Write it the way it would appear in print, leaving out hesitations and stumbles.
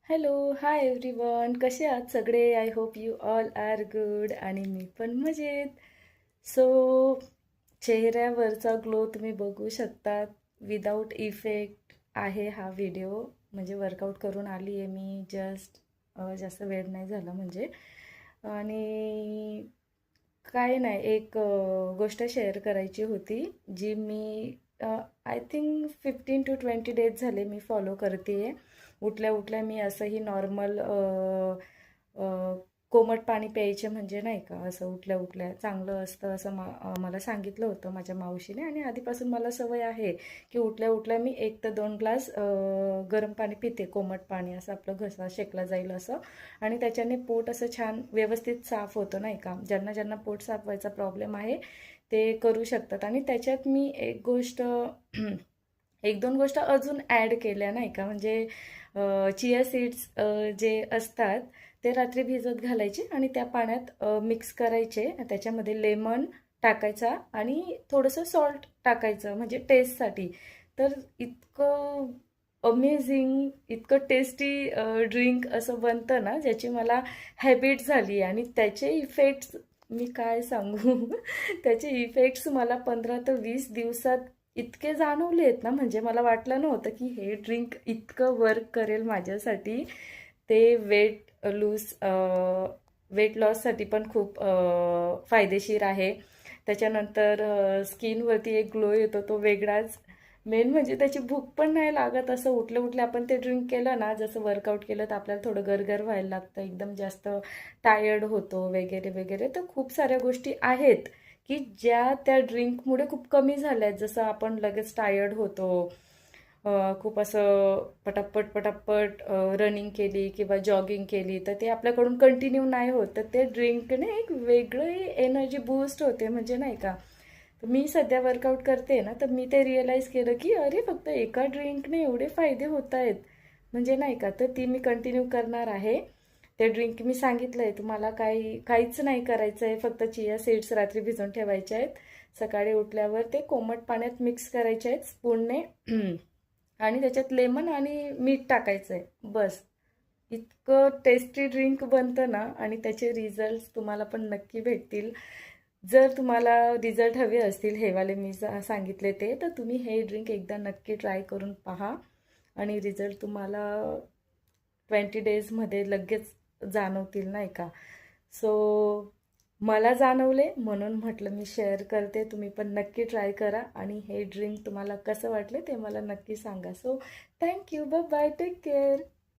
Hello, hi everyone. कसे आहात सगळे? I hope you all are good आणि मी पण मजेत. सो चेहऱ्यावरचा ग्लो तुम्ही बघू शकता. विदाऊट इफेक्ट आहे हा व्हिडिओ. म्हणजे वर्कआउट करून आली आहे मी जस्ट. जास्त वेळ नाही झाला म्हणजे. आणि काय नाही, एक गोष्ट शेअर करायची होती जी मी आय थिंक 15 to 20 डेज झाले मी फॉलो करते आहे. उठल्या उठल्या मी असंही नॉर्मल कोमट पाणी प्यायचे, म्हणजे नाही का, असं उठल्या उठल्या चांगलं असतं असं मला सांगितलं होतं माझ्या मावशीने. आणि आधीपासून मला सवय आहे की उठल्या उठल्या मी 1 ते 2 ग्लास गरम पाणी पिते, कोमट पाणी, असं आपलं घसा शेकला जाईल असं. आणि त्याच्याने पोट असं छान व्यवस्थित साफ होतं, नाही का. ज्यांना ज्यांना पोट साफ व्हायचा प्रॉब्लेम आहे ते करू शकतात. आणि त्याच्यात मी एक गोष्ट एक दोन गोष्ट अजून ॲड केल्या, नाही का. म्हणजे चिया सीड्स जे असतात ते रात्री भिजत घालायचे आणि त्या पाण्यात मिक्स करायचे. त्याच्यामध्ये लेमन टाकायचा आणि थोडंसं सॉल्ट टाकायचं, म्हणजे टेस्टसाठी. तर इतकं अमेझिंग, इतकं टेस्टी ड्रिंक असं बनतं ना, ज्याची मला हॅबिट झाली. आणि त्याचे इफेक्ट्स मी काय सांगू त्याचे इफेक्ट्स मला 15 ते 20 दिवसात इतके जाणवले आहेत ना, म्हणजे मला वाटलं नव्हतं की हे ड्रिंक इतकं वर्क करेल माझ्यासाठी. ते वेट लॉससाठी पण खूप फायदेशीर आहे. त्याच्यानंतर स्किनवरती एक ग्लो येतो तो वेगळाच. मेन म्हणजे त्याची भूक पण नाही लागत. असं उठल्या उठल्या आपण ते ड्रिंक केलं ना, जसं वर्कआउट केलं तर आपल्याला थोडं गरगर व्हायला लागतं, एकदम जास्त टायर्ड होतो वगैरे वगैरे. तर खूप साऱ्या गोष्टी आहेत की ज्या त्या ड्रिंकमुळे खूप कमी झाल्या आहेत. जसं आपण लगेच टायर्ड होतो, खूप असं पटापट पटापट रनिंग केली किंवा जॉगिंग केली तर ते आपल्याकडून कंटिन्यू नाही होत. तर ते ड्रिंकने एक वेगळं एनर्जी बूस्ट होते, म्हणजे नाही का. तर मी सध्या वर्कआउट करते ना, तर मी ते रिअलाईज केलं की अरे, फक्त एका ड्रिंकने एवढे फायदे होत आहेत, म्हणजे नाही का. तर ती मी कंटिन्यू करणार आहे. ते ड्रिंक मी सांगितलं आहे तुम्हाला. काहीच नाही करायचं आहे, फक्त चिया सीड्स रात्री भिजवून ठेवायचे आहेत. सकाळी उठल्यावर ते कोमट पाण्यात मिक्स करायचे आहेत स्पूनने आणि त्याच्यात लेमन आणि मीठ टाकायचं आहे, बस. इतकं टेस्टी ड्रिंक बनतं ना, आणि त्याचे रिझल्ट्स तुम्हाला पण नक्की भेटतील. जर तुम्हाला रिझल्ट हवे असतील हेवाले मी सांगितले ते, तर तुम्ही हे ड्रिंक एकदा नक्की ट्राय करून पहा. आणि रिझल्ट तुम्हाला 20 डेजमध्ये लगेच जाणवतील, नाही का. सो मला जाणवले म्हणून म्हटलं मी शेअर करते. तुम्ही पण नक्की ट्राय करा आणि हे ड्रिंक तुम्हाला कसं वाटलं ते मला नक्की सांगा. So thank you, bye bye, take care.